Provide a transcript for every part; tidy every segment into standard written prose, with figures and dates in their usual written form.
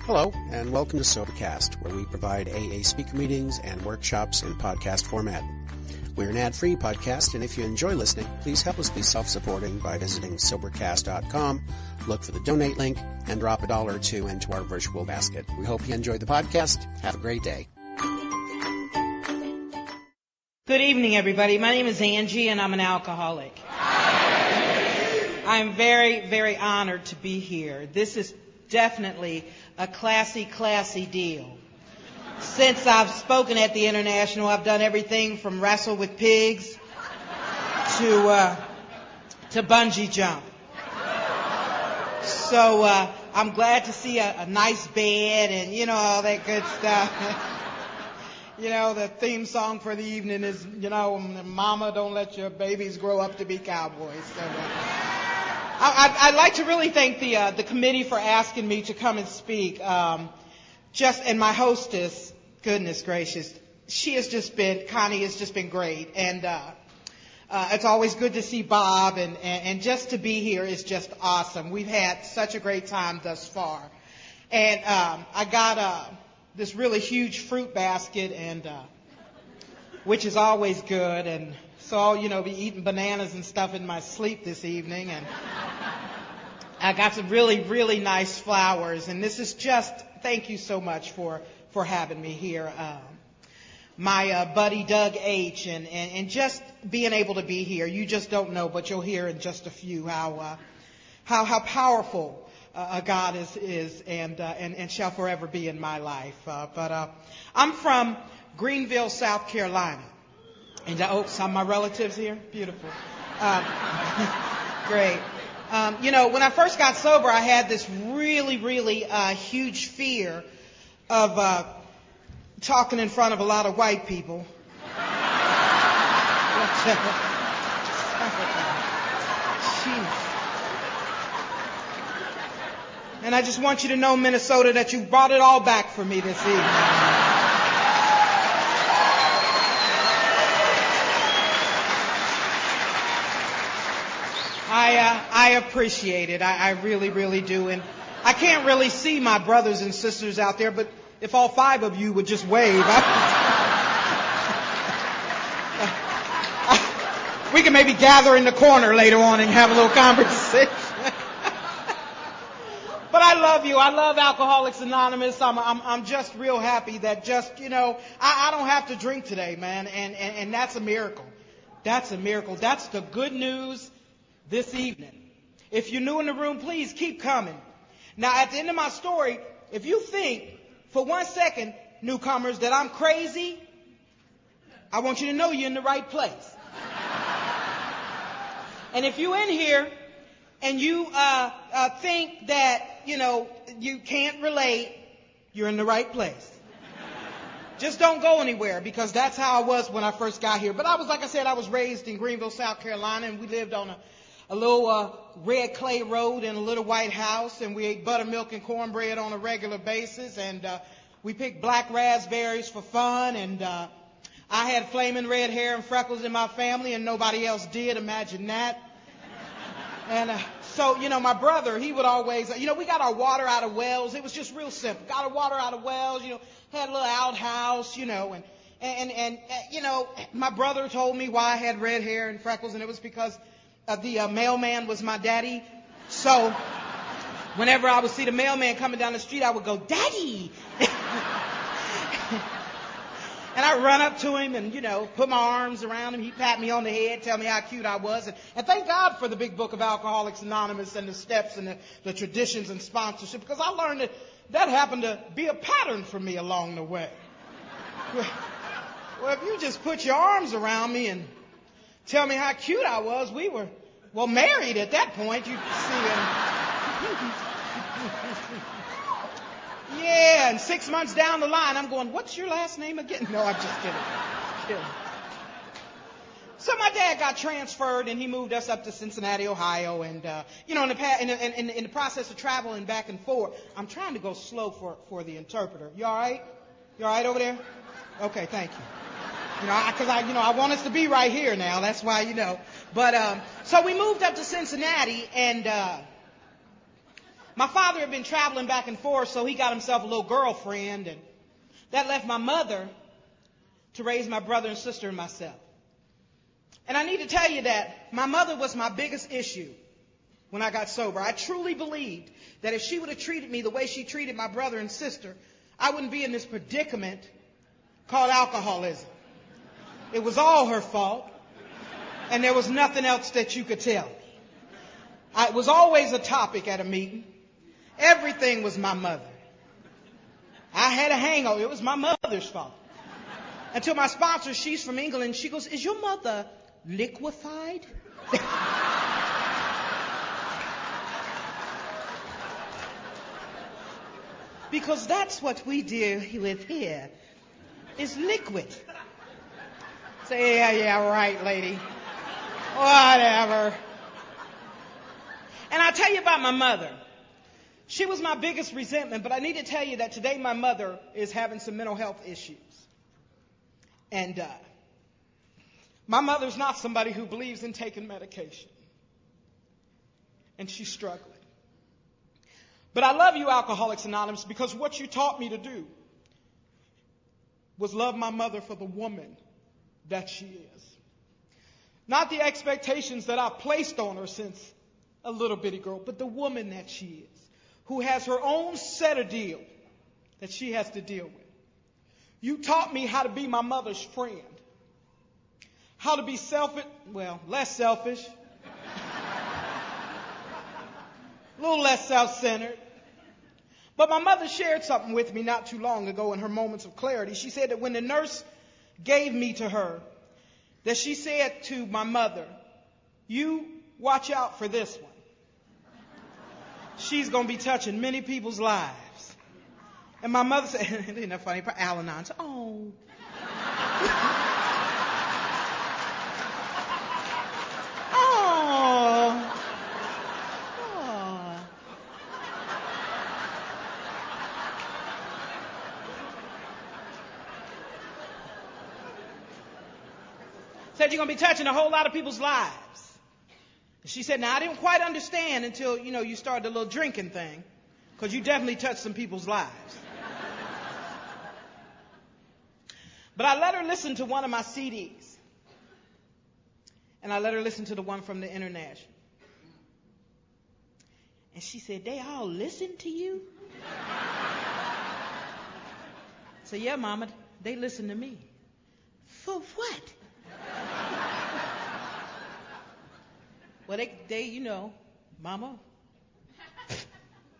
Hello, and welcome to Sobercast, where we provide AA speaker meetings and workshops in podcast format. We're an ad-free podcast, and if you enjoy listening, please help us be self-supporting by visiting Sobercast.com, look for the donate link, and drop $1 or $2 into our virtual basket. We hope you enjoyed the podcast. Have a great day. Good evening, everybody. My name is Angie, and I'm an alcoholic. I'm very, very honored to be here. This is definitely a classy deal. Since I've spoken at the International, I've done everything from wrestle with pigs to bungee jump. So I'm glad to see a nice bed and, all that good stuff. The theme song for the evening is, Mama, don't let your babies grow up to be cowboys. So, I'd like to really thank the committee for asking me to come and speak. And my hostess, goodness gracious, Connie has just been great. And it's always good to see Bob, and just to be here is just awesome. We've had such a great time thus far. And I got this really huge fruit basket, and which is always good. And so I'll, be eating bananas and stuff in my sleep this evening. And I got some really, really nice flowers. And this is thank you so much for having me here. My buddy Doug H. and just being able to be here. You just don't know, but you'll hear in just a few how powerful God is and shall forever be in my life. But I'm from Greenville, South Carolina. And some of my relatives here, beautiful. Great. When I first got sober, I had this really, really huge fear of talking in front of a lot of white people. And I just want you to know, Minnesota, that you brought it all back for me this evening. I appreciate it. I really, really do. And I can't really see my brothers and sisters out there, but if all 5 of you would just wave. We can maybe gather in the corner later on and have a little conversation. But I love you. I love Alcoholics Anonymous. I'm just real happy that I don't have to drink today, man. And that's a miracle. That's a miracle. That's the good news this evening. If you're new in the room, please keep coming. Now, at the end of my story, if you think for 1 second, newcomers, that I'm crazy, I want you to know you're in the right place. And if you're in here and you think that, you can't relate, you're in the right place. Just don't go anywhere, because that's how I was when I first got here. But I was raised in Greenville, South Carolina, and we lived on a little red clay road in a little white house, and we ate buttermilk and cornbread on a regular basis, and we picked black raspberries for fun, and I had flaming red hair and freckles in my family, and nobody else did. Imagine that. And so, my brother, he would always, we got our water out of wells. It was just real simple. Got our water out of wells, had a little outhouse, and my brother told me why I had red hair and freckles, and it was because the mailman was my daddy. So whenever I would see the mailman coming down the street, I would go, "Daddy!" And I'd run up to him and, put my arms around him. He'd pat me on the head, tell me how cute I was. And thank God for the big book of Alcoholics Anonymous and the steps and the traditions and sponsorship, because I learned that happened to be a pattern for me along the way. Well, if you just put your arms around me and tell me how cute I was, we were, married at that point, you see. Yeah, and 6 months down the line, I'm going, "What's your last name again?" No, I'm just kidding. So my dad got transferred, and he moved us up to Cincinnati, Ohio. And, in the process of traveling back and forth, I'm trying to go slow for the interpreter. You all right? You all right over there? Okay, thank you. Because I want us to be right here now. That's why, But so we moved up to Cincinnati, and My father had been traveling back and forth, so he got himself a little girlfriend, and that left my mother to raise my brother and sister and myself. And I need to tell you that my mother was my biggest issue when I got sober. I truly believed that if she would have treated me the way she treated my brother and sister, I wouldn't be in this predicament called alcoholism. It was all her fault, and there was nothing else that you could tell me. It was always a topic at a meeting. Everything was my mother. I had a hangover. It was my mother's fault. Until my sponsor, she's from England, she goes, "Is your mother liquefied?" Because that's what we deal with here, is liquid. Say, yeah, right, lady. Whatever. And I'll tell you about my mother. She was my biggest resentment, but I need to tell you that today my mother is having some mental health issues. And my mother's not somebody who believes in taking medication. And she's struggling. But I love you, Alcoholics Anonymous, because what you taught me to do was love my mother for the woman that she is. Not the expectations that I placed on her since a little bitty girl, but the woman that she is, who has her own set of deal that she has to deal with. You taught me how to be my mother's friend. How to be less selfish. A little less self-centered. But my mother shared something with me not too long ago in her moments of clarity. She said that when the nurse gave me to her, that she said to my mother, "You watch out for this one. She's going to be touching many people's lives." And my mother said, isn't that funny? Al-Anon said, "Oh." Oh. Oh. Said you're going to be touching a whole lot of people's lives. She said, now I didn't quite understand until, you started the little drinking thing, because you definitely touched some people's lives. But I let her listen to one of my CDs. And I let her listen to the one from the International. And she said, "They all listen to you?" I said, "Yeah, Mama, they listen to me." "For what?" Well, they Mama,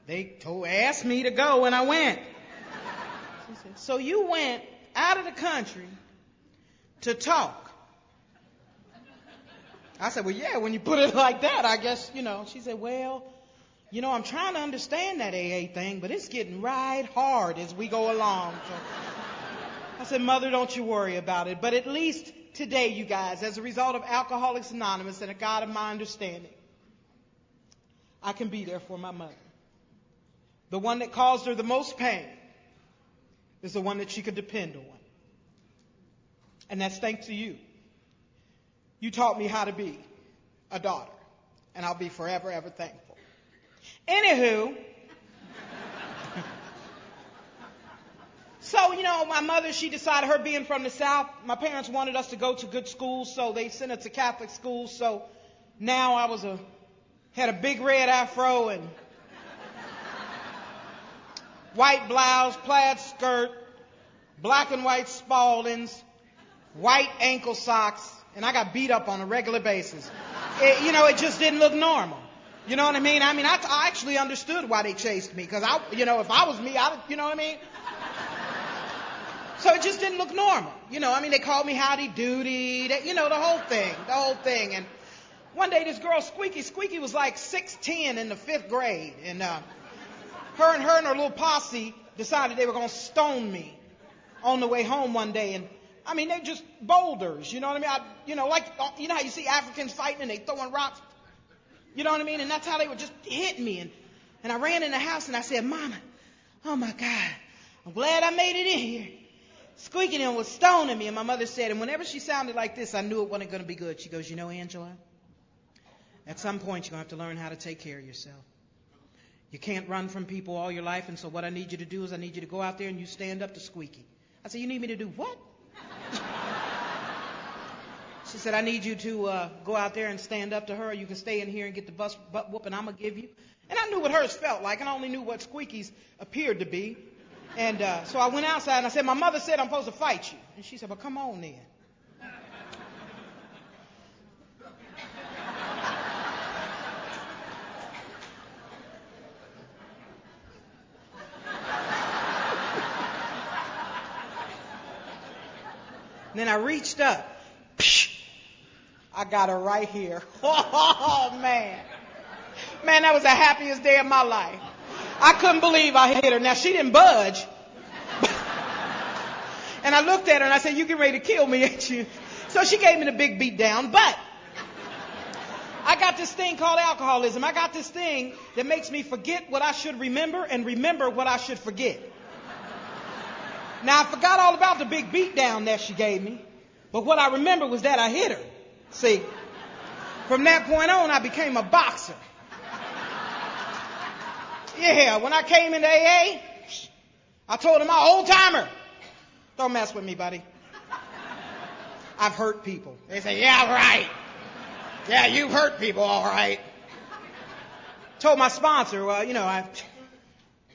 they asked me to go and I went. She said, "So you went out of the country to talk?" I said, "Well, yeah, when you put it like that, I guess, She said, "Well, I'm trying to understand that AA thing, but it's getting right hard as we go along." So I said, "Mother, don't you worry about it. But at least today, you guys, as a result of Alcoholics Anonymous and a God of my understanding, I can be there for my mother. The one that caused her the most pain is the one that she could depend on. And that's thanks to you. You taught me how to be a daughter, and I'll be forever, ever thankful." Anywho, so, my mother, she decided, her being from the South, my parents wanted us to go to good schools, so they sent us to Catholic schools. So now I had a big red afro and white blouse, plaid skirt, black and white Spaldings, white ankle socks, and I got beat up on a regular basis. It just didn't look normal. You know what I mean? I actually understood why they chased me, because if I was me, you know what I mean? So it just didn't look normal. They called me Howdy Doody, the whole thing. And one day this girl, Squeaky was like 6'10" in the 5th grade. And her and her little posse decided they were going to stone me on the way home one day. And they just boulders, you know what I mean? How you see Africans fighting and they throwing rocks? You know what I mean? And that's how they would just hit me. And I ran in the house and I said, "Mama, oh my God, I'm glad I made it in here. Squeaky and was stoning me." And my mother said, and whenever she sounded like this, I knew it wasn't going to be good. She goes, "Angela, at some point you're going to have to learn how to take care of yourself. You can't run from people all your life, and so what I need you to do is I need you to go out there and you stand up to Squeaky. I said, you need me to do what? She said, I need you to go out there and stand up to her. You can stay in here and get the butt whooping I'm going to give you. And I knew what hers felt like, and I only knew what Squeaky's appeared to be. And so I went outside and I said, my mother said I'm supposed to fight you. And she said, well, come on then. And then I reached up. I got her right here. Oh, man. Man, that was the happiest day of my life. I couldn't believe I hit her. Now, she didn't budge. And I looked at her and I said, you getting ready to kill me, ain't you? So she gave me the big beat down. But I got this thing called alcoholism. I got this thing that makes me forget what I should remember and remember what I should forget. Now, I forgot all about the big beat down that she gave me. But what I remember was that I hit her. See, from that point on, I became a boxer. Yeah, when I came into AA, I told him, I'm an old timer. Don't mess with me, buddy. I've hurt people. They say, yeah, right. Yeah, you've hurt people, all right. Told my sponsor, well, I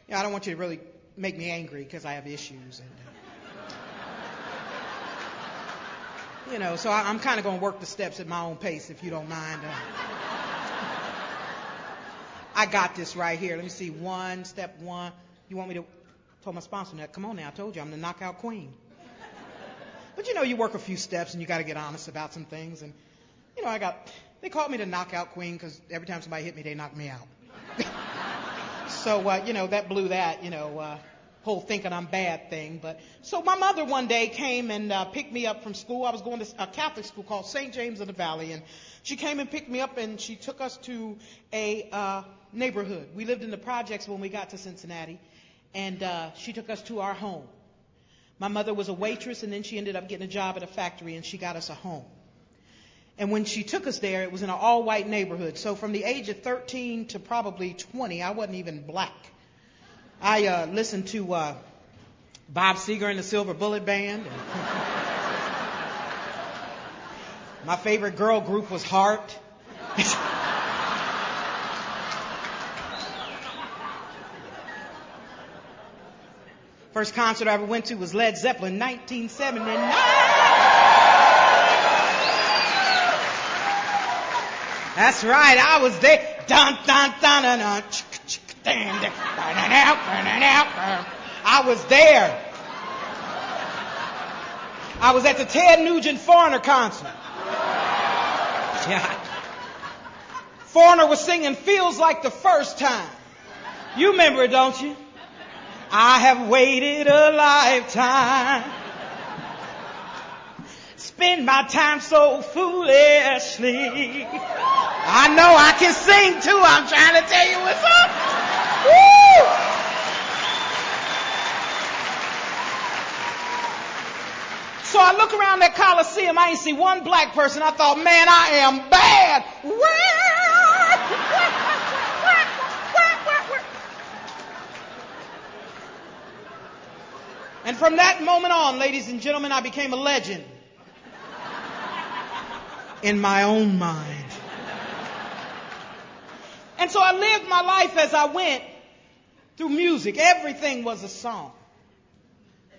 don't want you to really make me angry because I have issues. And, so I'm kind of going to work the steps at my own pace, if you don't mind. I got this right here. Let me see. Step one. You want me to? Told my sponsor that. Come on now. I told you I'm the knockout queen. But you work a few steps and you got to get honest about some things. And they called me the knockout queen because every time somebody hit me, they knocked me out. So that blew that. Whole thinking I'm bad thing. But so my mother one day came and picked me up from school. I was going to a Catholic school called St. James of the Valley, and she came and picked me up and she took us to a neighborhood. We lived in the projects when we got to Cincinnati, and she took us to our home. My mother was a waitress, and then she ended up getting a job at a factory, and she got us a home. And when she took us there, it was in an all-white neighborhood. So from the age of 13 to probably 20, I wasn't even black. I listened to Bob Seger and the Silver Bullet Band. My favorite girl group was Heart. First concert I ever went to was Led Zeppelin, 1979. That's right, I was there. Dun, dun, dun, dun, dun. I was there. I was at the Ted Nugent Foreigner concert. Yeah. Foreigner was singing Feels Like the First Time. You remember it, don't you? I have waited a lifetime. Spend my time so foolishly. I know I can sing too. I'm trying to tell you what's up. Woo! So I look around that Coliseum. I ain't see one black person. I thought, man, I am bad. And from that moment on, ladies and gentlemen, I became a legend. In my own mind. And so I lived my life as I went through music. Everything was a song.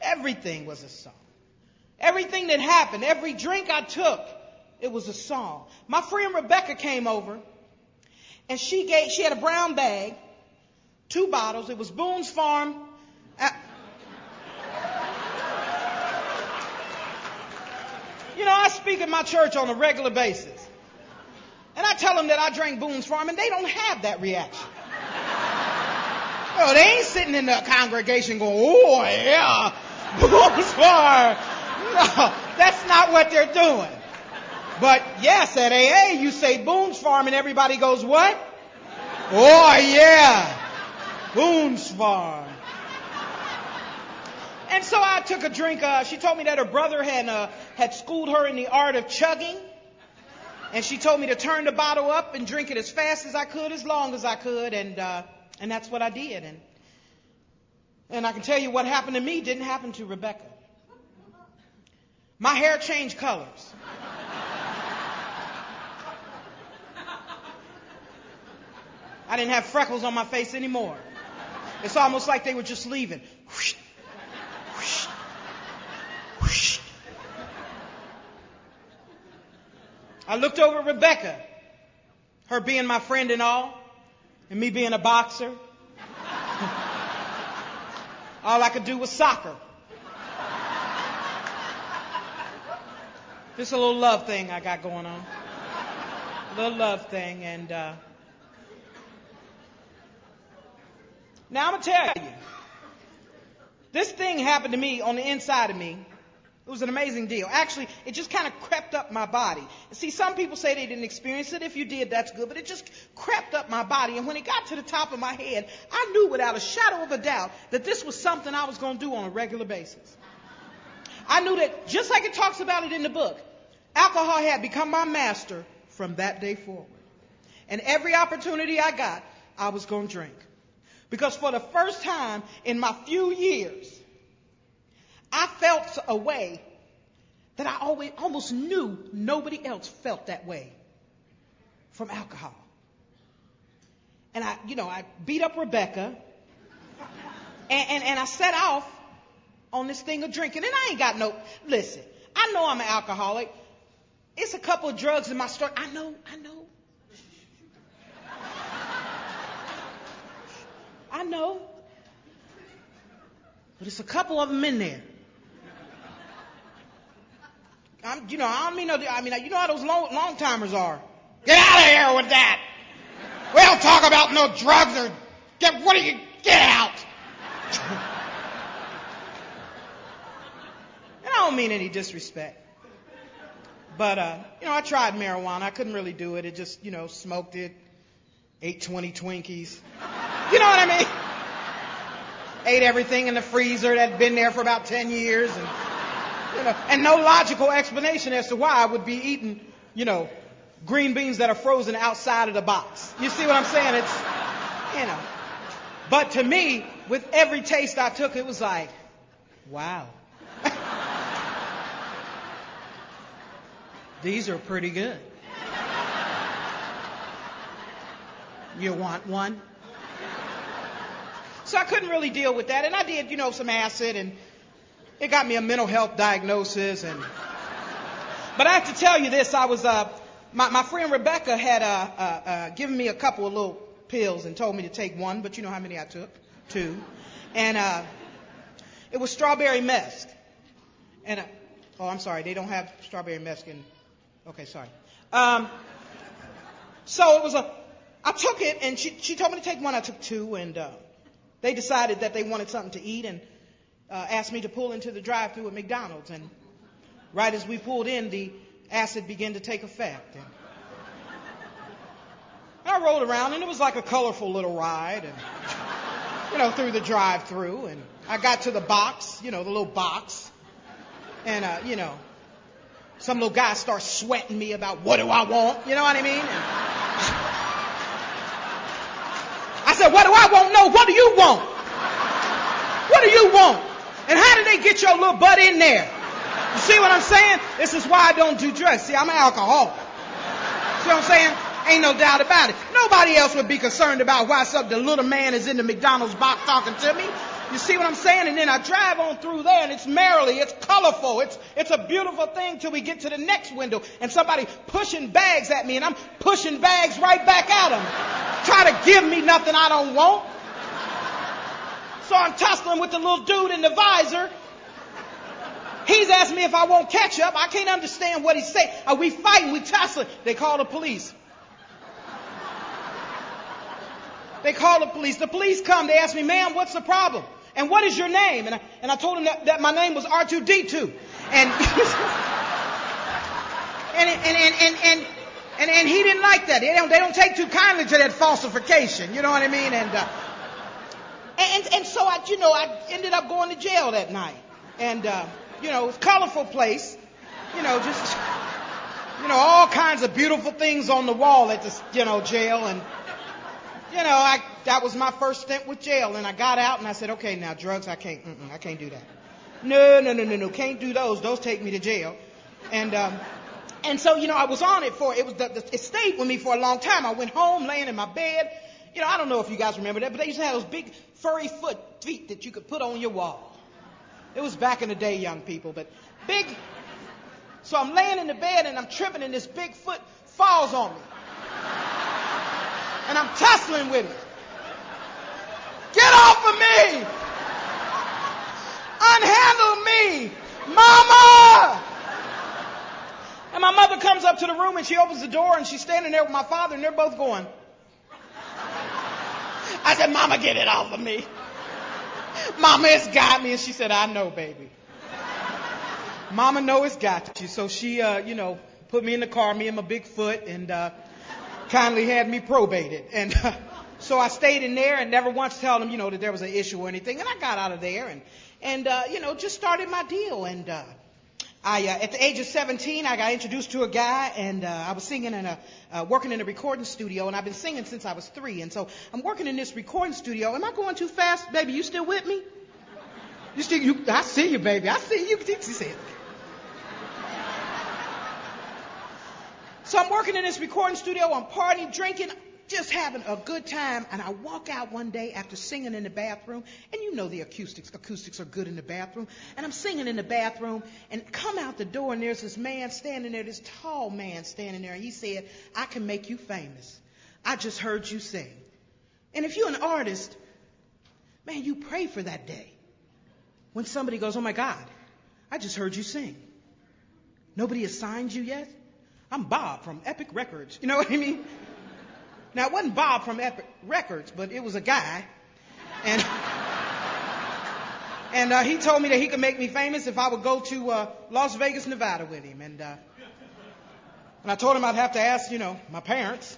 Everything was a song. Everything that happened, every drink I took, it was a song. My friend Rebecca came over, and she had a brown bag, 2 bottles. It was Boone's Farm. I speak at my church on a regular basis. And I tell them that I drank Boone's Farm, and they don't have that reaction. They ain't sitting in the congregation going, oh, yeah, Boone's Farm. No, that's not what they're doing. But yes, at AA, you say Boone's Farm, and everybody goes, what? Oh, yeah, Boone's Farm. And so I took a drink. She told me that her brother had schooled her in the art of chugging. And she told me to turn the bottle up and drink it as fast as I could, as long as I could. And that's what I did. And I can tell you what happened to me didn't happen to Rebecca. My hair changed colors. I didn't have freckles on my face anymore. It's almost like they were just leaving. Whoosh, whoosh, whoosh. I looked over at Rebecca, her being my friend and all, and me being a boxer. All I could do was soccer. Just a little love thing I got going on. A little love thing. And now I'm going to tell you, this thing happened to me on the inside of me. It was an amazing deal. Actually, it just kind of crept up my body. See, some people say they didn't experience it. If you did, that's good. But it just crept up my body. And when it got to the top of my head, I knew without a shadow of a doubt that this was something I was going to do on a regular basis. I knew that, just like it talks about it in the book, alcohol had become my master from that day forward. And every opportunity I got, I was going to drink. Because for the first time in my few years, I felt a way that I almost knew nobody else felt that way from alcohol. And I beat up Rebecca, and I set off on this thing of drinking. And I ain't got listen, I know I'm an alcoholic. It's a couple of drugs in my story. I know. I know. But it's a couple of them in there. I don't mean you know how those long timers are. Get out of here with that. We don't talk about no drugs or get out. And I don't mean any disrespect. But, I tried marijuana. I couldn't really do it. It just, smoked it, ate 20 Twinkies. You know what I mean? Ate everything in the freezer that had been there for about 10 years. And no logical explanation as to why I would be eating, green beans that are frozen outside of the box. You see what I'm saying? It's, But to me, with every taste I took, it was like, wow. These are pretty good. You want one? So I couldn't really deal with that. And I did, some acid, and it got me a mental health diagnosis. But I have to tell you this. I was, my friend Rebecca had given me a couple of little pills and told me to take one. But you know how many I took? 2. And it was strawberry mesc. And, I'm sorry. They don't have strawberry mesc in... Okay, sorry. So it was I took it, and she told me to take one. I took 2, and they decided that they wanted something to eat and asked me to pull into the drive-thru at McDonald's. And right as we pulled in, the acid began to take effect. And I rolled around, and it was like a colorful little ride, and through the drive-thru. And I got to the box, the little box, and some little guy starts sweating me about what do I want, you know what I mean? And I said, what do I want? No, what do you want? What do you want? And how did they get your little butt in there? You see what I'm saying? This is why I don't do drugs. See, I'm an alcoholic. See what I'm saying? Ain't no doubt about it. Nobody else would be concerned about why the little man is in the McDonald's box talking to me. You see what I'm saying? And then I drive on through there, and it's merrily, it's colorful, it's a beautiful thing till we get to the next window, and somebody pushing bags at me, and I'm pushing bags right back at them. Try to give me nothing I don't want. So I'm tussling with the little dude in the visor. He's asking me if I want ketchup. I can't understand what he's saying. Are we fighting? We tussling. They call the police. They call the police. The police come. They ask me, ma'am, what's the problem? And what is your name? And I told him that my name was R2D2. And he didn't like that. They don't take too kindly to that falsification. You know what I mean? And so I ended up going to jail that night. And it was a colorful place. All kinds of beautiful things on the wall at the jail. And that was my first stint with jail. And I got out and I said, okay, now drugs, I can't do that. No, can't do those. Those take me to jail. And so, I was on it it stayed with me for a long time. I went home laying in my bed. I don't know if you guys remember that, but they used to have those big furry feet that you could put on your wall. It was back in the day, young people, but big. So I'm laying in the bed and I'm tripping and this big foot falls on me. And I'm tussling with it. Get off of me! Unhandle me! Mama! And my mother comes up to the room and she opens the door and she's standing there with my father and they're both going. I said, Mama, get it off of me. Mama, it's got me. And she said, I know, baby. Mama know it's got you. So she, put me in the car, me and my big foot, and kindly had me probated. And so I stayed in there and never once told them, that there was an issue or anything. And I got out of there and just started my deal. And at the age of 17, I got introduced to a guy, and I was singing working in a recording studio, and I've been singing since I was 3. And so I'm working in this recording studio. Am I going too fast, baby? You still with me? I see you, baby. I see you. She said. So I'm working in this recording studio. I'm partying, drinking, just having a good time. And I walk out one day after singing in the bathroom. And the acoustics are good in the bathroom. And I'm singing in the bathroom and come out the door and there's this man standing there, this tall man standing there. And he said, I can make you famous. I just heard you sing. And if you're an artist, man, you pray for that day. When somebody goes, oh my God, I just heard you sing. Nobody has signed you yet? I'm Bob from Epic Records. You know what I mean? Now, it wasn't Bob from Epic Records, but it was a guy. And he told me that he could make me famous if I would go to Las Vegas, Nevada with him. And I told him I'd have to ask, my parents.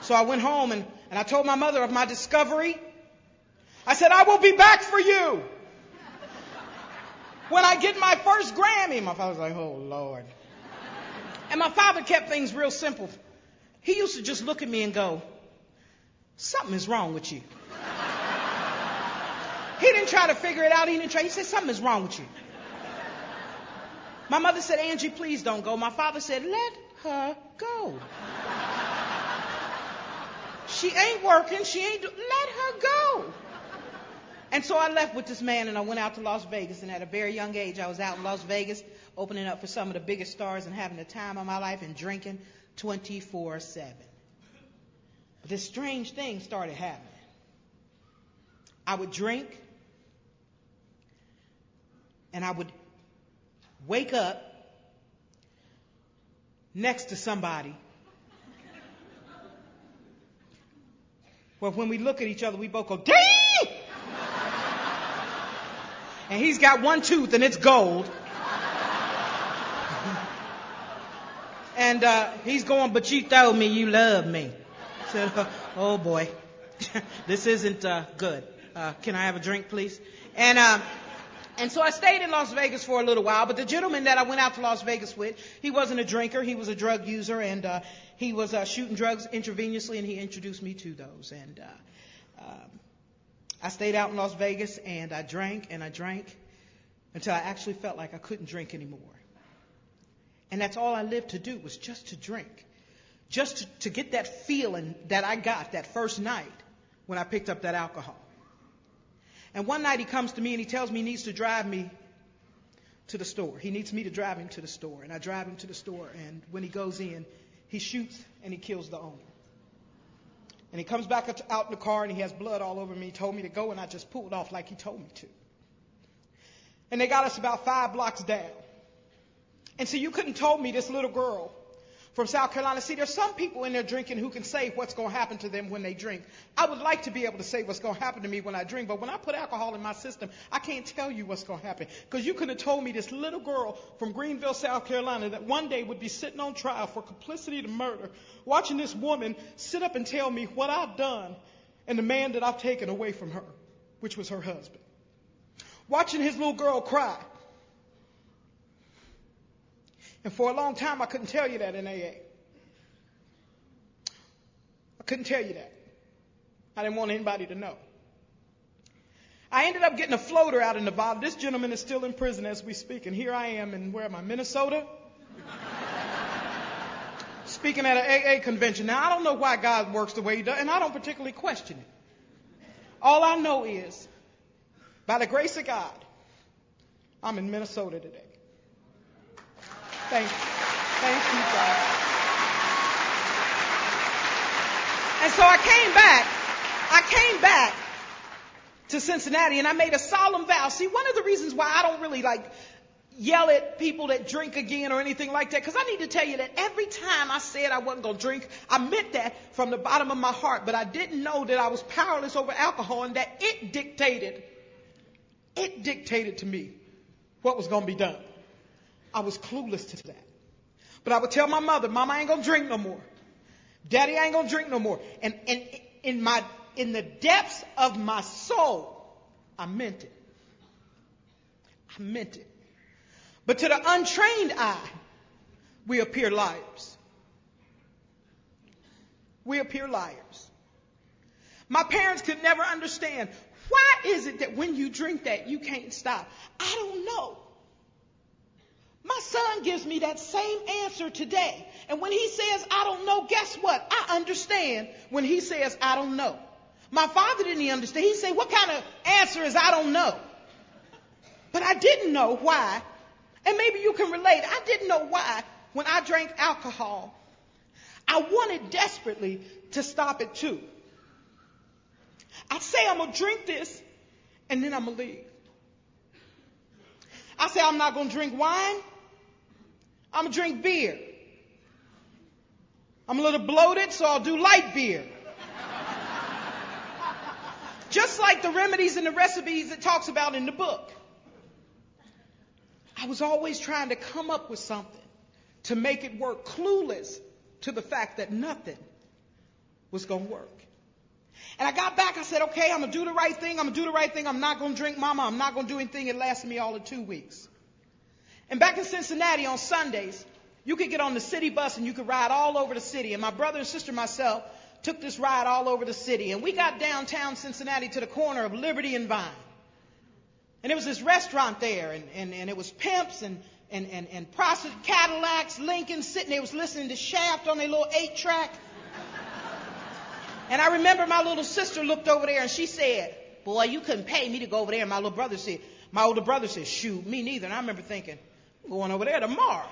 So I went home and I told my mother of my discovery. I said, I will be back for you when I get my first Grammy. My father was like, oh, Lord. And my father kept things real simple. He used to just look at me and go, something is wrong with you. He didn't try to figure it out. He said, something is wrong with you. My mother said, Angie, please don't go. My father said, let her go. She ain't working. Let her go. And so I left with this man and I went out to Las Vegas. And at a very young age, I was out in Las Vegas, opening up for some of the biggest stars and having the time of my life and drinking 24/7. But this strange thing started happening. I would drink and I would wake up next to somebody. Well, when we look at each other, we both go, damn! And he's got one tooth and it's gold. And he's going, but you told me you love me. I said, oh boy, this isn't good. Can I have a drink, please? And so I stayed in Las Vegas for a little while, but the gentleman that I went out to Las Vegas with, he wasn't a drinker, he was a drug user, and he was shooting drugs intravenously, and he introduced me to those. And I stayed out in Las Vegas, and I drank until I actually felt like I couldn't drink anymore. And that's all I lived to do, was just to drink. Just to get that feeling that I got that first night when I picked up that alcohol. And one night he comes to me and he tells me he needs to drive me to the store. He needs me to drive him to the store. And I drive him to the store. And when he goes in, he shoots and he kills the owner. And he comes back out in the car and he has blood all over me. He told me to go and I just pulled off like he told me to. And they got us about 5 blocks down. And so you couldn't told me this little girl from South Carolina. See, there's some people in there drinking who can say what's going to happen to them when they drink. I would like to be able to say what's going to happen to me when I drink, but when I put alcohol in my system, I can't tell you what's going to happen. Because you could have told me this little girl from Greenville, South Carolina, that one day would be sitting on trial for complicity to murder, watching this woman sit up and tell me what I've done and the man that I've taken away from her, which was her husband. Watching his little girl cry. And for a long time, I couldn't tell you that in AA. I couldn't tell you that. I didn't want anybody to know. I ended up getting a floater out in Nevada. This gentleman is still in prison as we speak. And here I am in, where am I, Minnesota? Speaking at an AA convention. Now, I don't know why God works the way he does, and I don't particularly question it. All I know is, by the grace of God, I'm in Minnesota today. Thank you. Thank you, God. And so I came back to Cincinnati, and I made a solemn vow. See, one of the reasons why I don't really yell at people that drink again or anything like that, because I need to tell you that every time I said I wasn't going to drink, I meant that from the bottom of my heart, but I didn't know that I was powerless over alcohol and that it dictated to me what was going to be done. I was clueless to that. But I would tell my mother, Mama, I ain't going to drink no more. Daddy, I ain't going to drink no more. And in the depths of my soul, I meant it. I meant it. But to the untrained eye, we appear liars. We appear liars. My parents could never understand, why is it that when you drink that, you can't stop? I don't know. My son gives me that same answer today. And when he says, I don't know, guess what? I understand when he says, I don't know. My father didn't even understand. He said, what kind of answer is I don't know? But I didn't know why. And maybe you can relate. I didn't know why when I drank alcohol, I wanted desperately to stop it too. I'd say I'm going to drink this and then I'm going to leave. I say I'm not going to drink wine. I'm going to drink beer. I'm a little bloated, so I'll do light beer. Just like the remedies and the recipes it talks about in the book. I was always trying to come up with something to make it work, clueless to the fact that nothing was going to work. And I got back, I said, okay, I'm going to do the right thing. I'm going to do the right thing. I'm not going to drink, Mama. I'm not going to do anything. It lasted me all of 2 weeks. And back in Cincinnati on Sundays, you could get on the city bus and you could ride all over the city. And my brother and sister and myself took this ride all over the city. And we got downtown Cincinnati to the corner of Liberty and Vine. And there was this restaurant there, and it was pimps and prostitute Cadillacs, Lincolns sitting there, was listening to Shaft on their little 8-track. And I remember my little sister looked over there and she said, boy, you couldn't pay me to go over there. And my older brother said, shoot, me neither. And I remember thinking, I'm going over there tomorrow.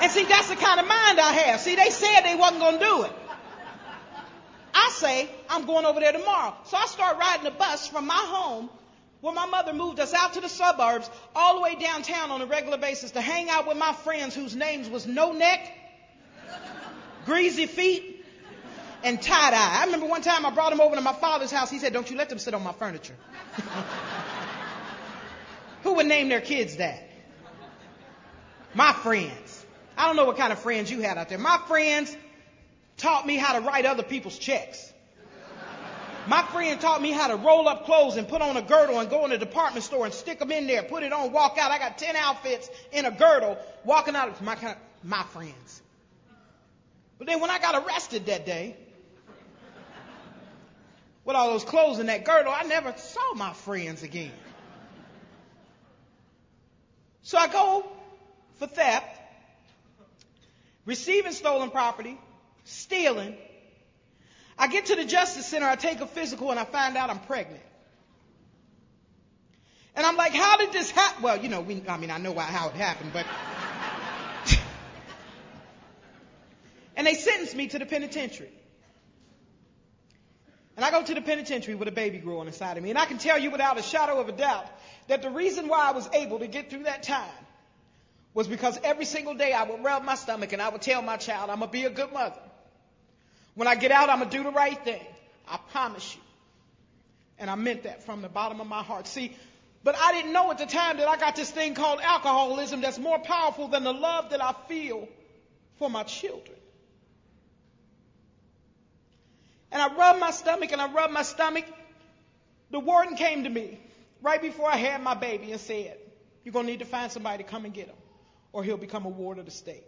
And see, that's the kind of mind I have. See, they said they wasn't going to do it. I say, I'm going over there tomorrow. So I start riding the bus from my home, where my mother moved us out to the suburbs, all the way downtown on a regular basis to hang out with my friends whose names was No Neck, Greasy Feet, and Tie Dye. I remember one time I brought them over to my father's house. He said, don't you let them sit on my furniture. Who would name their kids that? My friends. I don't know what kind of friends you had out there. My friends taught me how to write other people's checks. My friend taught me how to roll up clothes and put on a girdle and go in a department store and stick them in there, put it on, walk out. I got 10 outfits in a girdle walking out of my friends. But then when I got arrested that day, with all those clothes in that girdle, I never saw my friends again. So I go for theft, receiving stolen property, stealing. I get to the Justice Center, I take a physical, and I find out I'm pregnant. And I'm like, how did this happen? Well, I know how it happened, but... And they sentenced me to the penitentiary. And I go to the penitentiary with a baby growing inside of me. And I can tell you without a shadow of a doubt that the reason why I was able to get through that time was because every single day I would rub my stomach and I would tell my child, I'm going to be a good mother. When I get out, I'm going to do the right thing. I promise you. And I meant that from the bottom of my heart. See, but I didn't know at the time that I got this thing called alcoholism that's more powerful than the love that I feel for my children. And I rubbed my stomach and I rubbed my stomach. The warden came to me right before I had my baby and said, you're going to need to find somebody to come and get him, or he'll become a ward of the state.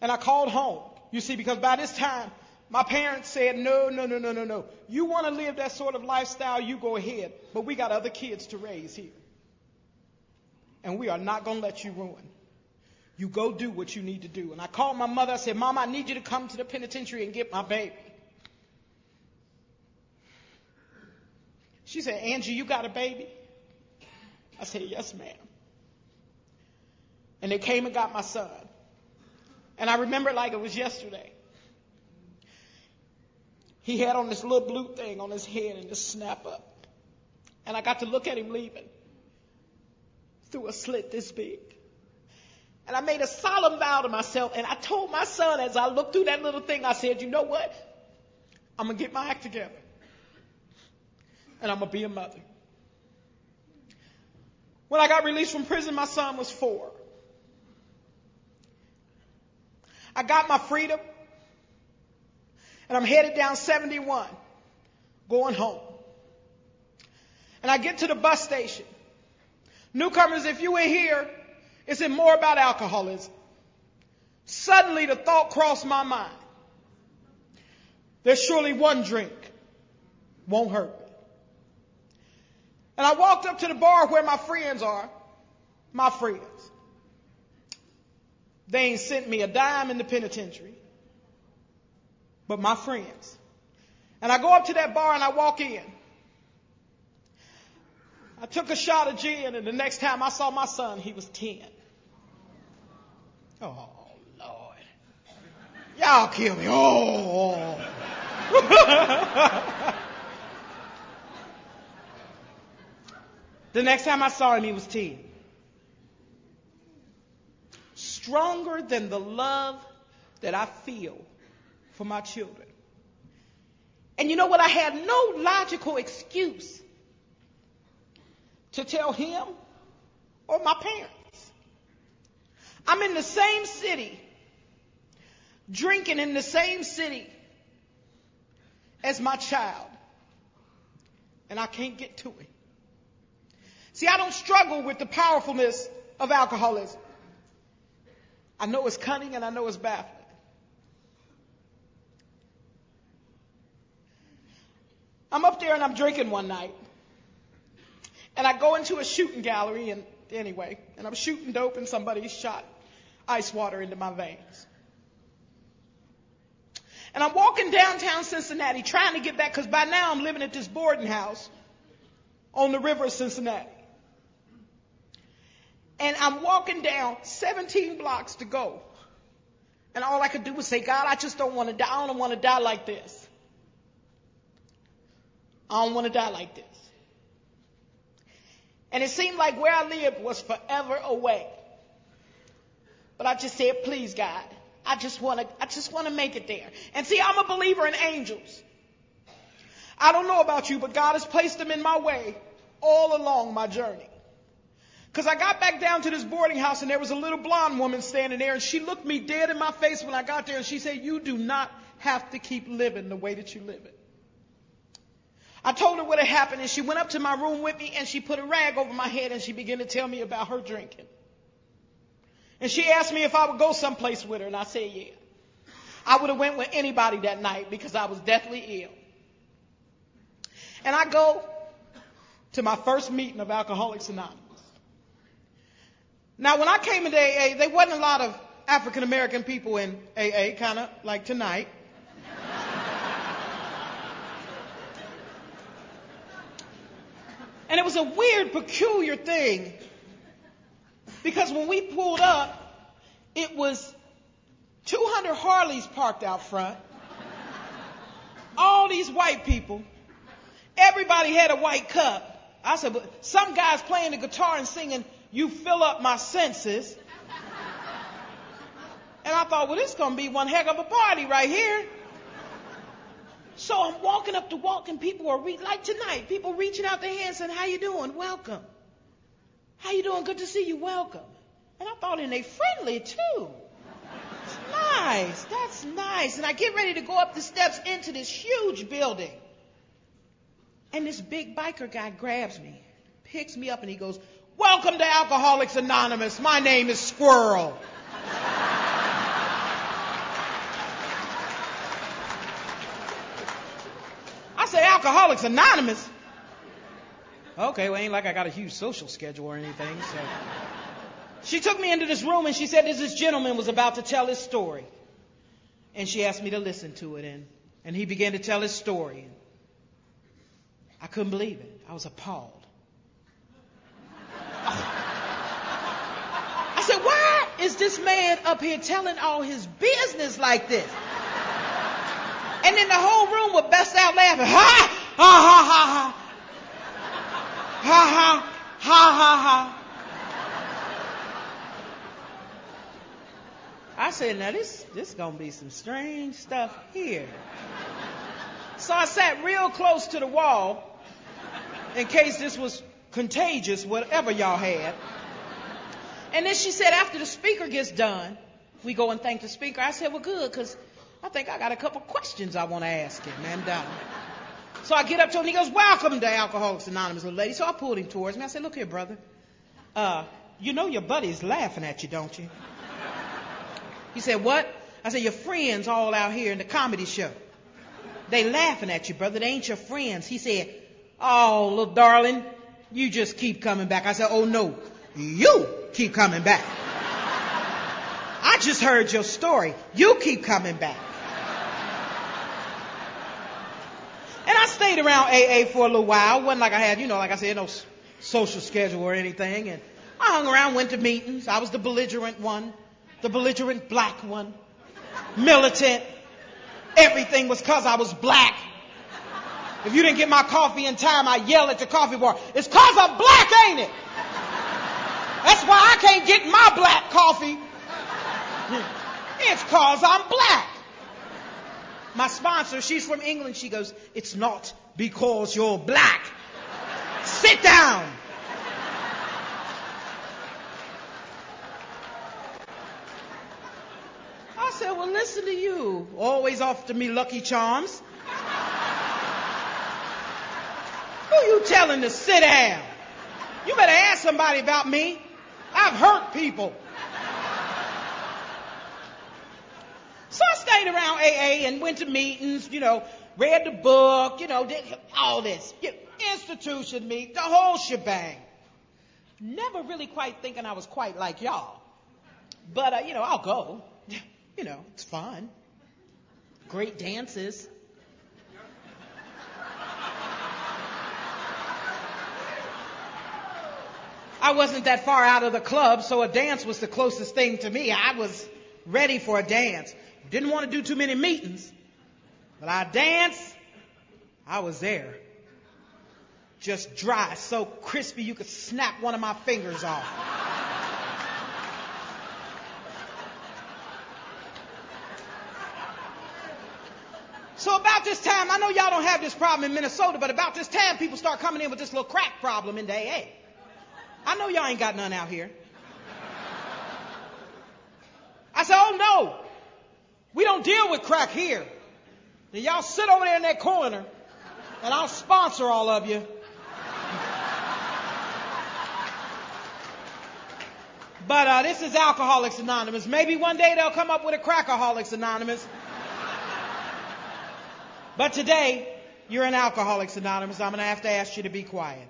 And I called home. You see, because by this time, My parents said, no. You want to live that sort of lifestyle, you go ahead. But we got other kids to raise here. And we are not going to let you ruin. You go do what you need to do. And I called my mother. I said, Mom, I need you to come to the penitentiary and get my baby. She said, Angie, you got a baby? I said, yes, ma'am. And they came and got my son. And I remember like it was yesterday. He had on this little blue thing on his head and this snap up. And I got to look at him leaving through a slit this big. And I made a solemn vow to myself. And I told my son as I looked through that little thing, I said, you know what? I'm going to get my act together. And I'm going to be a mother. When I got released from prison, my son was 4. I got my freedom. And I'm headed down 71, going home. And I get to the bus station. Newcomers, if you ain't here, it's more about alcoholism. Suddenly the thought crossed my mind. There's surely one drink won't hurt me. And I walked up to the bar where my friends are. My friends. They ain't sent me a dime in the penitentiary. But my friends. And I go up to that bar and I walk in. I took a shot of gin, and the next time I saw my son, he was 10. Oh, Lord. Y'all kill me. Oh. The next time I saw him, he was 10. Stronger than the love that I feel for my children. And you know what? I had no logical excuse to tell him or my parents. I'm in the same city, drinking in the same city as my child, and I can't get to it. See, I don't struggle with the powerfulness of alcoholism. I know it's cunning and I know it's baffling. I'm up there and I'm drinking one night. And I go into a shooting gallery and I'm shooting dope and somebody shot ice water into my veins. And I'm walking downtown Cincinnati trying to get back because by now I'm living at this boarding house on the river of Cincinnati. And I'm walking down 17 blocks to go. And all I could do was say, God, I just don't want to die. I don't want to die like this. I don't want to die like this. And it seemed like where I lived was forever away. But I just said, please, God, I just want to make it there. And see, I'm a believer in angels. I don't know about you, but God has placed them in my way all along my journey. Because I got back down to this boarding house and there was a little blonde woman standing there and she looked me dead in my face when I got there and she said, you do not have to keep living the way that you live it. I told her what had happened and she went up to my room with me and she put a rag over my head and she began to tell me about her drinking. And she asked me if I would go someplace with her and I said, yeah. I would have went with anybody that night because I was deathly ill. And I go to my first meeting of Alcoholics Anonymous. Now, when I came into AA, there wasn't a lot of African American people in AA, kind of like tonight. And it was a weird, peculiar thing. Because when we pulled up, it was 200 Harleys parked out front. All these white people. Everybody had a white cup. I said, but some guys playing the guitar and singing, "You Fill Up My Senses." And I thought, well, this is going to be one heck of a party right here. So I'm walking up the walk and people are, like tonight, people reaching out their hands saying, how you doing? Welcome. How you doing? Good to see you. Welcome. And I thought, and they friendly too. It's nice. That's nice. And I get ready to go up the steps into this huge building. And this big biker guy grabs me, picks me up, and he goes, welcome to Alcoholics Anonymous. My name is Squirrel. said, Alcoholics Anonymous? Okay, well, ain't like I got a huge social schedule or anything. So she took me into this room and she said this gentleman was about to tell his story. And she asked me to listen to it. And he began to tell his story. I couldn't believe it. I was appalled. I said, why is this man up here telling all his business like this? And then the whole room would bust out laughing. Ha! Ha ha ha ha. Ha ha ha ha ha. I said, now this gonna be some strange stuff here. So I sat real close to the wall in case this was contagious, whatever y'all had. And then she said, after the speaker gets done, we go and thank the speaker. I said, well, good, because I think I got a couple questions I want to ask him. And so I get up to him, and he goes, welcome to Alcoholics Anonymous, little lady. So I pulled him towards me. I said, look here, brother. You know your buddy's laughing at you, don't you? He said, what? I said, your friends all out here in the comedy show. They laughing at you, brother. They ain't your friends. He said, oh, little darling, you just keep coming back. I said, oh, no, you keep coming back. I just heard your story. You keep coming back. And I stayed around AA for a little while. It wasn't like I had, like I said, no social schedule or anything. And I hung around, went to meetings. I was the belligerent one, the belligerent black one, militant. Everything was because I was black. If you didn't get my coffee in time, I yell at the coffee bar. It's because I'm black, ain't it? That's why I can't get my black coffee. It's because I'm black. My sponsor, she's from England. She goes, it's not because you're black. Sit down. I said, well, listen to you. Always offer me Lucky Charms. Who you telling to sit down? You better ask somebody about me. I've hurt people. So I stayed around AA and went to meetings, read the book, did all this. Institution meet, the whole shebang. Never really quite thinking I was quite like y'all. But, I'll go. It's fun. Great dances. I wasn't that far out of the club, so a dance was the closest thing to me. I was ready for a dance. Didn't want to do too many meetings, but I danced. I was there. Just dry, so crispy you could snap one of my fingers off. So about this time, I know y'all don't have this problem in Minnesota, but about this time, people start coming in with this little crack problem in the AA. I know y'all ain't got none out here. I said, oh no, we don't deal with crack here. Now, y'all sit over there in that corner, and I'll sponsor all of you. But this is Alcoholics Anonymous. Maybe one day they'll come up with a Crackaholics Anonymous. But today, you're in Alcoholics Anonymous. I'm going to have to ask you to be quiet.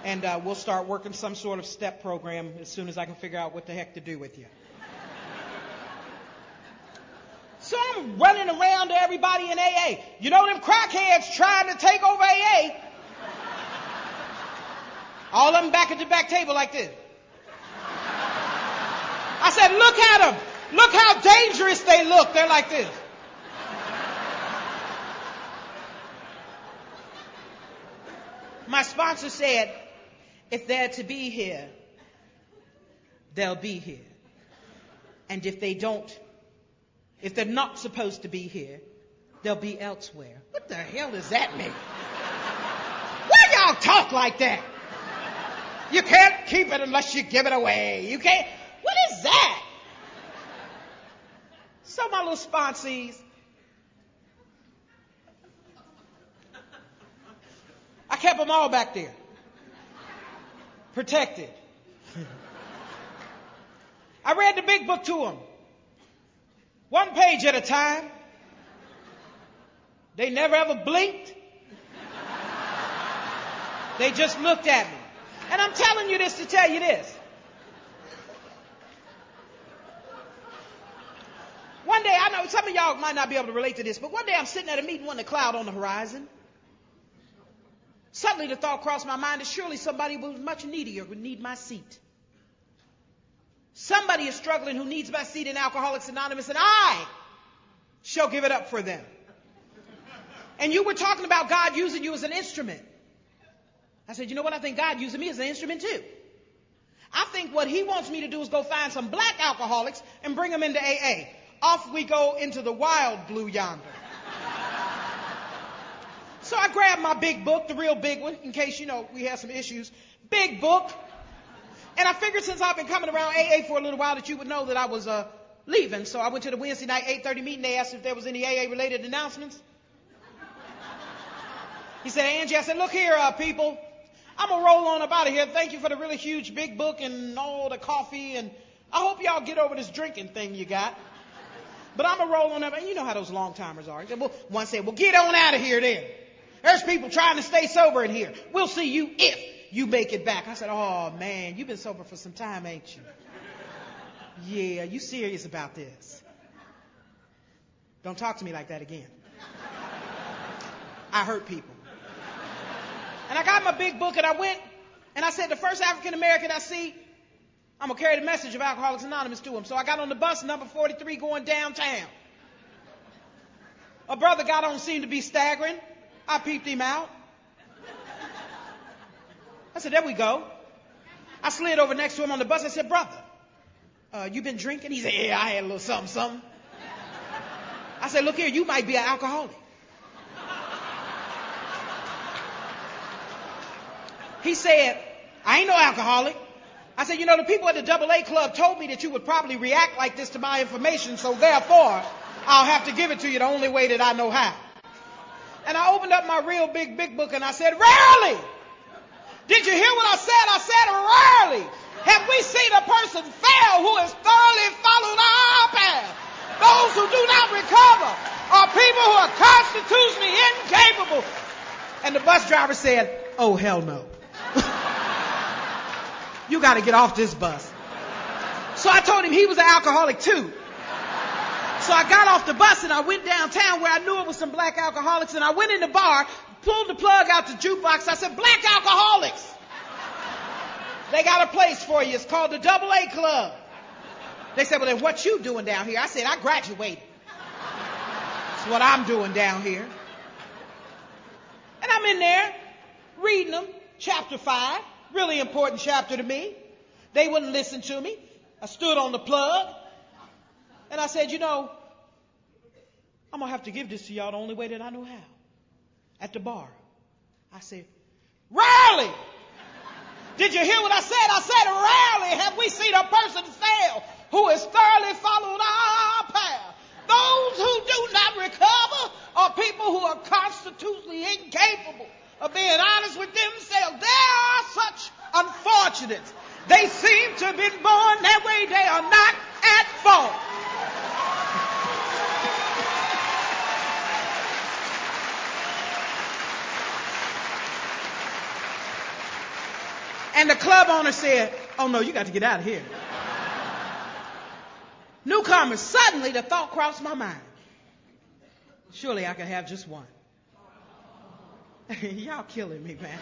And we'll start working some sort of step program as soon as I can figure out what the heck to do with you. So I'm running around to everybody in AA. You know them crackheads trying to take over AA? All of them back at the back table like this. I said, look at them. Look how dangerous they look. They're like this. My sponsor said, if they're to be here, they'll be here. And if they're not supposed to be here, they'll be elsewhere. What the hell does that mean? Why y'all talk like that? You can't keep it unless you give it away. You can't. What is that? So my little sponsees, I kept them all back there. Protected. I read the big book to them. One page at a time. They never ever blinked. They just looked at me. And I'm telling you this to tell you this. One day, I know some of y'all might not be able to relate to this, but one day I'm sitting at a meeting, one, a cloud on the horizon. Suddenly the thought crossed my mind that surely somebody who was much needier would need my seat. Somebody is struggling who needs my seat in Alcoholics Anonymous, and I shall give it up for them. And you were talking about God using you as an instrument. I said, you know what? I think God using me as an instrument too. I think what he wants me to do is go find some black alcoholics and bring them into AA. Off we go into the wild blue yonder. So I grabbed my big book, the real big one, in case, we had some issues. Big book. And I figured since I've been coming around AA for a little while that you would know that I was leaving. So I went to the Wednesday night 8:30 meeting. They asked if there was any AA-related announcements. He said, Angie, I said, look here, people. I'm going to roll on up out of here. Thank you for the really huge big book and all the coffee. And I hope y'all get over this drinking thing you got. But I'm going to roll on up. And you know how those long-timers are. One said, well, get on out of here then. There's people trying to stay sober in here. We'll see you if you make it back. I said, oh, man, you've been sober for some time, ain't you? Yeah, you serious about this? Don't talk to me like that again. I hurt people. And I got my big book and I went and I said, the first African American I see, I'm going to carry the message of Alcoholics Anonymous to him. So I got on the bus, number 43, going downtown. A brother got on, seemed to be staggering. I peeped him out. I said, there we go. I slid over next to him on the bus. I said, brother, you been drinking? He said, yeah, I had a little something. I said, look here, you might be an alcoholic. He said, I ain't no alcoholic. I said, the people at the AA club told me that you would probably react like this to my information, so therefore, I'll have to give it to you the only way that I know how. And I opened up my real big book and I said, rarely! Did you hear what I said? I said, rarely have we seen a person fail who has thoroughly followed our path. Those who do not recover are people who are constitutionally incapable. And the bus driver said, oh, hell no. You got to get off this bus. So I told him he was an alcoholic too. So I got off the bus and I went downtown where I knew it was some black alcoholics, and I went in the bar, pulled the plug out the jukebox. I said, black alcoholics, they got a place for you. It's called the AA Club. They said, well, then what you doing down here? I said, I graduated. That's what I'm doing down here. And I'm in there reading them, chapter 5, really important chapter to me. They wouldn't listen to me. I stood on the plug. And I said, I'm going to have to give this to y'all the only way that I know how. At the bar. I said, rarely! Did you hear what I said? I said, rarely have we seen a person fail who has thoroughly followed our path. Those who do not recover are people who are constitutionally incapable of being honest with themselves. There are such unfortunates. They seem to have been born that way. They are not at fault. And the club owner said, oh no, you got to get out of here. Newcomers, suddenly the thought crossed my mind. Surely I could have just one. Y'all killing me, man.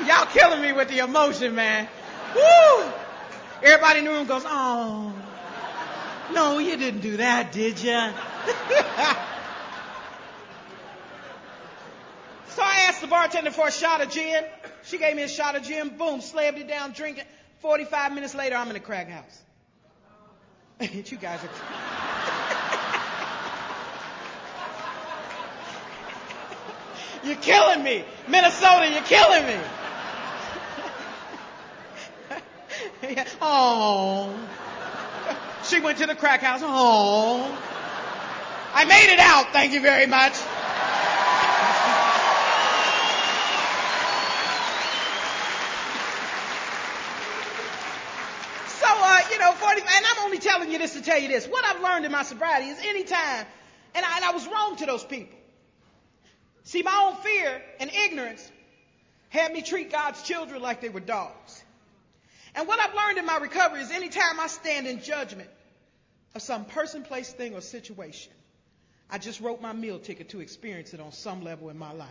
Y'all killing me with the emotion, man. Woo! Everybody in the room goes, oh, no, you didn't do that, did you? So I asked the bartender for a shot of gin. She gave me a shot of gin. Boom, slammed it down, drinking. 45 minutes later, I'm in a crack house. You guys are... You're killing me. Minnesota, you're killing me. Oh. She went to the crack house. Oh. I made it out. Thank you very much. And I'm only telling you this to tell you this. What I've learned in my sobriety is anytime, and I was wrong to those people. See, my own fear and ignorance had me treat God's children like they were dogs. And what I've learned in my recovery is anytime I stand in judgment of some person, place, thing, or situation, I just wrote my meal ticket to experience it on some level in my life.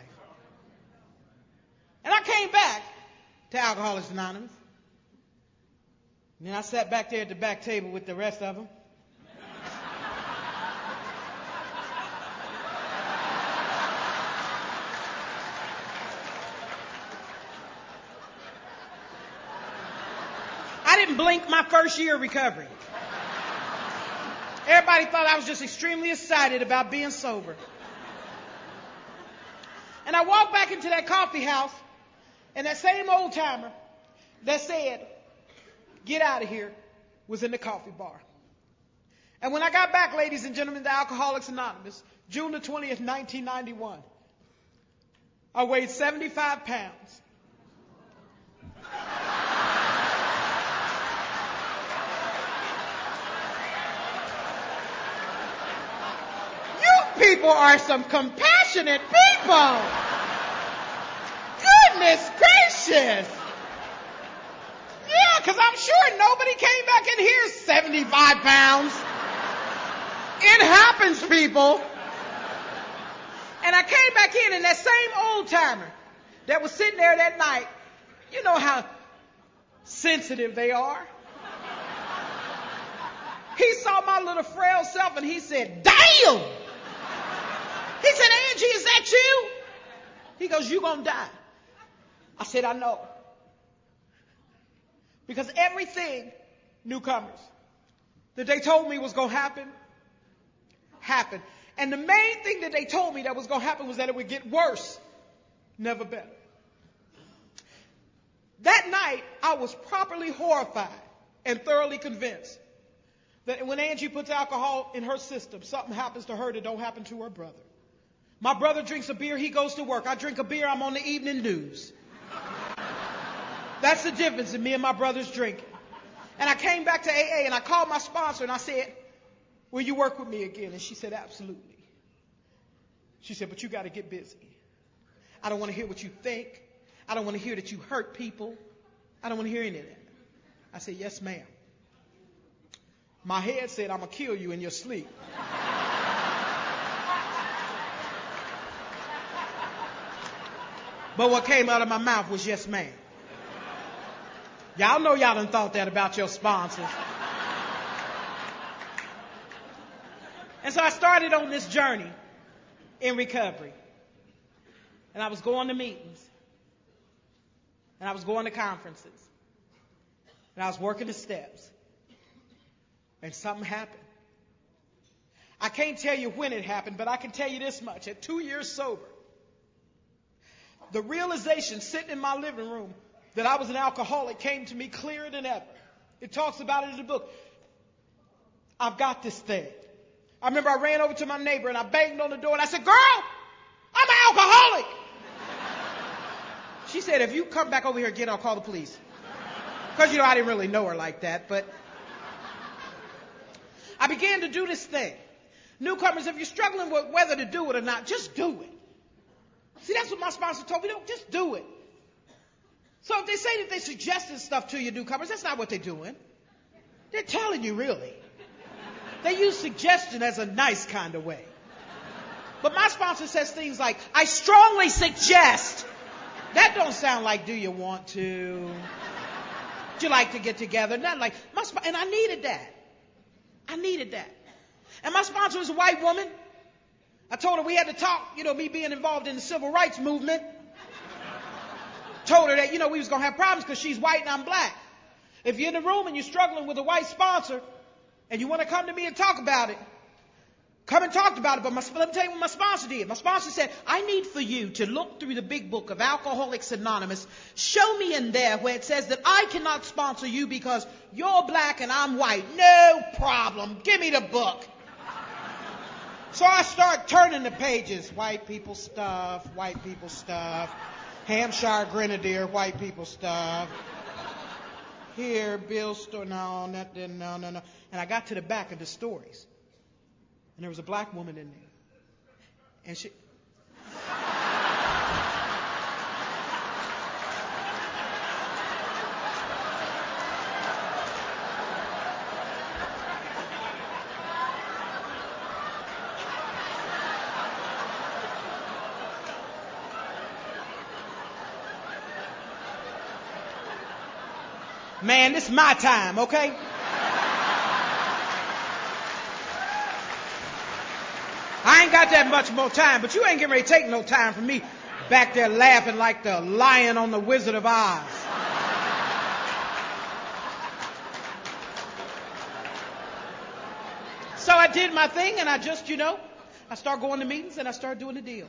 And I came back to Alcoholics Anonymous. And then I sat back there at the back table with the rest of them. I didn't blink my first year of recovery. Everybody thought I was just extremely excited about being sober. And I walked back into that coffee house, and that same old timer that said, "Get out of here," was in the coffee bar. And when I got back, ladies and gentlemen, to Alcoholics Anonymous, June the 20th, 1991, I weighed 75 pounds. People are some compassionate people. Goodness gracious. Yeah, because I'm sure nobody came back in here 75 pounds. It happens, people. And I came back in, and that same old timer that was sitting there that night, you know how sensitive they are. He saw my little frail self, and he said, "Damn!" He said, "Angie, is that you?" He goes, "You gonna die." I said, "I know." Because everything, newcomers, that they told me was gonna happen, happened. And the main thing that they told me that was gonna happen was that it would get worse, never better. That night, I was properly horrified and thoroughly convinced that when Angie puts alcohol in her system, something happens to her that don't happen to her brother. My brother drinks a beer, he goes to work. I drink a beer, I'm on the evening news. That's the difference in me and my brother's drinking. And I came back to AA and I called my sponsor and I said, "Will you work with me again?" And she said, "Absolutely." She said, "But you got to get busy. I don't want to hear what you think. I don't want to hear that you hurt people. I don't want to hear any of that." I said, "Yes, ma'am." My head said, "I'm going to kill you in your sleep." But what came out of my mouth was, "Yes, ma'am." Y'all know y'all done thought that about your sponsors. And so I started on this journey in recovery. And I was going to meetings. And I was going to conferences. And I was working the steps. And something happened. I can't tell you when it happened, but I can tell you this much. At 2 years sober, the realization sitting in my living room that I was an alcoholic came to me clearer than ever. It talks about it in the book. I've got this thing. I remember I ran over to my neighbor and I banged on the door and I said, "Girl, I'm an alcoholic." She said, "If you come back over here again, I'll call the police." Because, you know, I didn't really know her like that, but I began to do this thing. Newcomers, if you're struggling with whether to do it or not, just do it. See, that's what my sponsor told me. Don't just do it. So if they say that they suggested stuff to you, newcomers, that's not what they're doing. They're telling you, really. They use suggestion as a nice kind of way. But my sponsor says things like, "I strongly suggest." That don't sound like, "Do you want to? Would you like to get together?" Not like, and I needed that. I needed that. And my sponsor was a white woman. I told her we had to talk, me being involved in the civil rights movement. Told her that, we was going to have problems because she's white and I'm black. If you're in the room and you're struggling with a white sponsor and you want to come to me and talk about it, come and talk about it. But let me tell you what my sponsor did. My sponsor said, "I need for you to look through the big book of Alcoholics Anonymous. Show me in there where it says that I cannot sponsor you because you're black and I'm white. No problem. Give me the book." So I start turning the pages. White people stuff, white people stuff. Hampshire Grenadier, white people stuff. Here, Bill Store, no. And I got to the back of the stories. And there was a black woman in there. And Man, this is my time, okay? I ain't got that much more time, but you ain't getting ready to take no time from me back there laughing like the lion on the Wizard of Oz. So I did my thing, and I just, I started going to meetings, and I started doing the deal.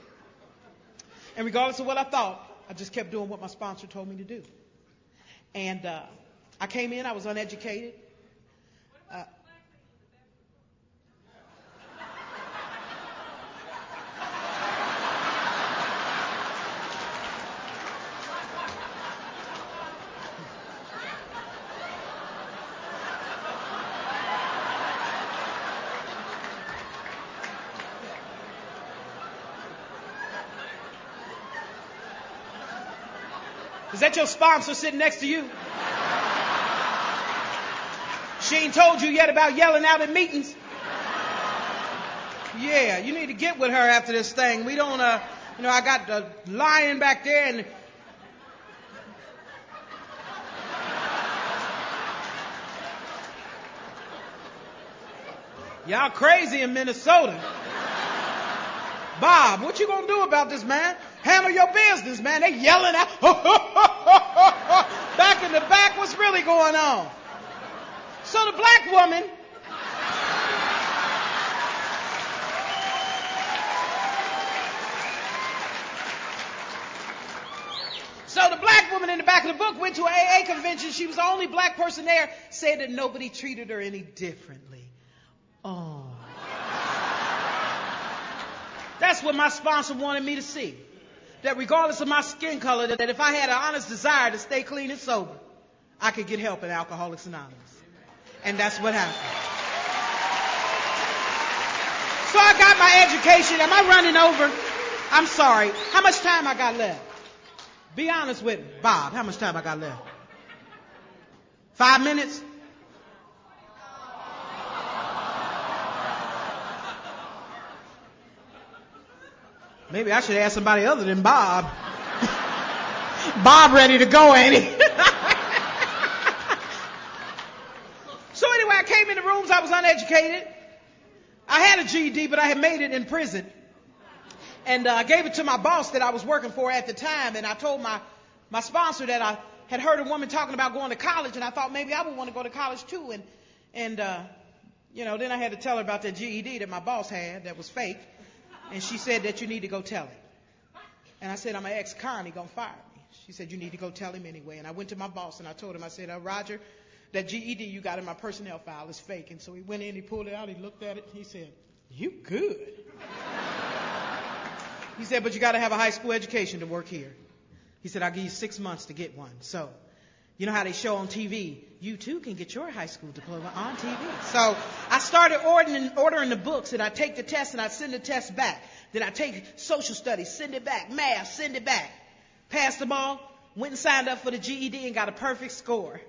And regardless of what I thought, I just kept doing what my sponsor told me to do. And I came in, I was uneducated. Is that your sponsor sitting next to you? She ain't told you yet about yelling out at meetings? Yeah, you need to get with her after this thing. We don't, I got the lion back there and... Y'all crazy in Minnesota. Bob, what you gonna do about this, man? Handle your business, man. They yelling out. Back in the back, what's really going on? So the black woman in the back of the book went to an AA convention. She was the only black person there, said that nobody treated her any differently. Oh. That's what my sponsor wanted me to see. That regardless of my skin color, that if I had an honest desire to stay clean and sober, I could get help at Alcoholics Anonymous. And that's what happened. So I got my education. Am I running over? I'm sorry. How much time I got left? Be honest with me. Bob, how much time I got left? 5 minutes? Maybe I should ask somebody other than Bob. Bob ready to go, ain't he? So anyway, I came in the rooms. I was uneducated. I had a GED, but I had made it in prison. And I gave it to my boss that I was working for at the time. And I told my sponsor that I had heard a woman talking about going to college. And I thought maybe I would want to go to college too. And then I had to tell her about that GED that my boss had that was fake. And she said that you need to go tell him. And I said, I'm an ex-con, he gonna fire me. She said, you need to go tell him anyway. And I went to my boss and I told him, I said, Roger, that GED you got in my personnel file is fake. And so he went in, he pulled it out, he looked at it, he said, you good. He said, but you gotta have a high school education to work here. He said, I'll give you 6 months to get one. So, you know how they show on TV, you too can get your high school diploma on TV. So I started ordering the books, and I'd take the test and I'd send the test back. Then I'd take social studies, send it back, math, send it back. Passed them all, went and signed up for the GED and got a perfect score.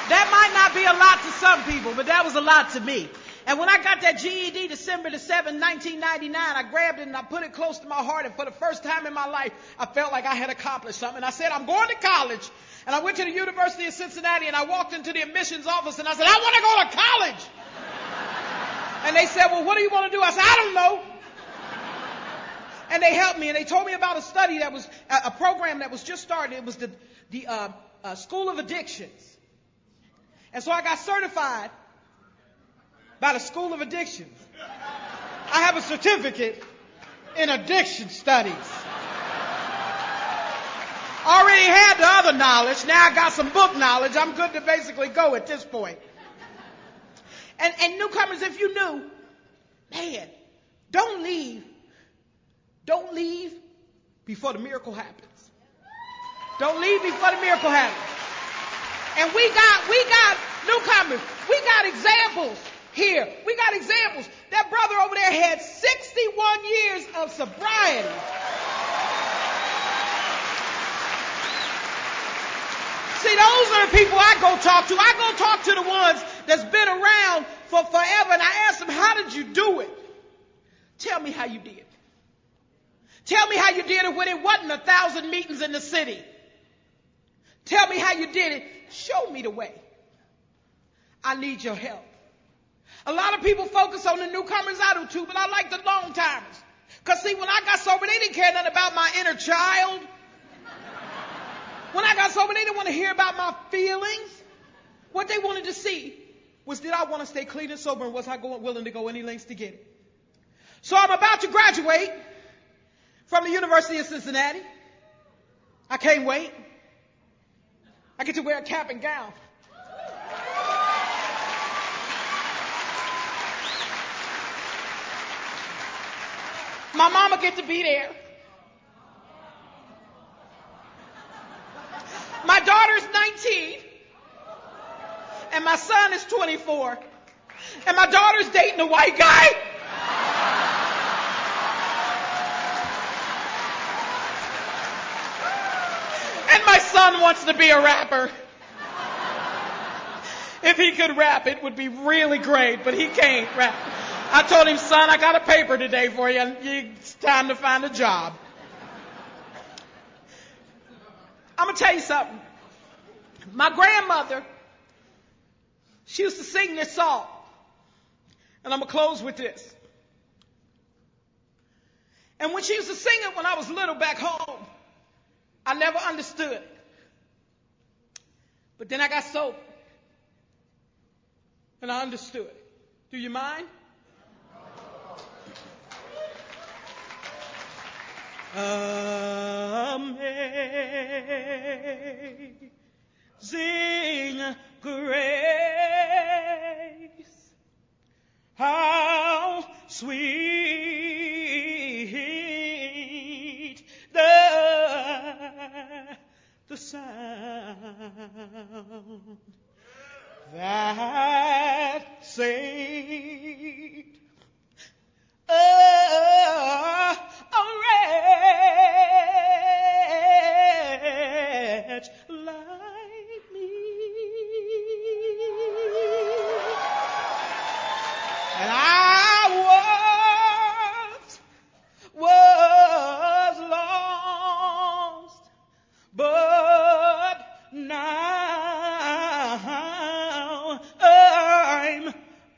That might not be a lot to some people, but that was a lot to me. And when I got that GED, December the 7th, 1999, I grabbed it and I put it close to my heart. And for the first time in my life, I felt like I had accomplished something. And I said, I'm going to college. And I went to the University of Cincinnati and I walked into the admissions office and I said, I want to go to college. And they said, well, what do you want to do? I said, I don't know. And they helped me and they told me about a study that was a program that was just started. It was the School of Addictions. And so I got certified by the School of Addictions. I have a certificate in addiction studies. Already had the other knowledge. Now I got some book knowledge. I'm good to basically go at this point. And newcomers, if you knew, man, don't leave before the miracle happens. Don't leave before the miracle happens. And we got newcomers. We got examples. Here, we got examples. That brother over there had 61 years of sobriety. See, those are the people I go talk to. I go talk to the ones that's been around for forever, and I ask them, how did you do it? Tell me how you did. Tell me how you did it when it wasn't 1,000 meetings in the city. Tell me how you did it. Show me the way. I need your help. A lot of people focus on the newcomers. I do too, but I like the long timers. Because see, when I got sober, they didn't care nothing about my inner child. When I got sober, they didn't want to hear about my feelings. What they wanted to see was, did I want to stay clean and sober, and was I willing to go any lengths to get it? So I'm about to graduate from the University of Cincinnati. I can't wait. I get to wear a cap and gown. My mama get to be there. My daughter's 19, and my son is 24, and my daughter's dating a white guy. And my son wants to be a rapper. If he could rap, it would be really great, but he can't rap. I told him, son, I got a paper today for you, and it's time to find a job. I'm going to tell you something. My grandmother, she used to sing this song, and I'm going to close with this. And when she used to sing it when I was little back home, I never understood. But then I got sober, and I understood. Do you mind? Amazing grace, how sweet the sound that saved a wretch like me. And I was lost, but now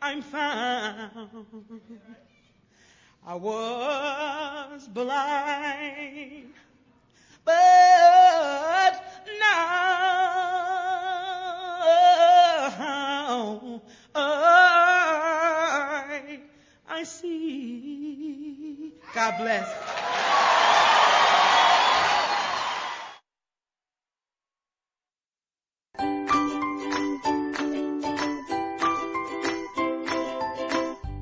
I'm found. I was blind, but now I see. God bless.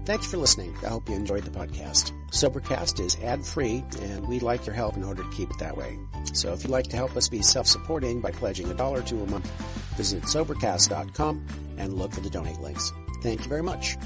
Thanks for listening. I hope you enjoyed the podcast. Sobercast is ad-free, and we'd like your help in order to keep it that way. So if you'd like to help us be self-supporting by pledging $1 or $2 a month, visit Sobercast.com and look for the donate links. Thank you very much.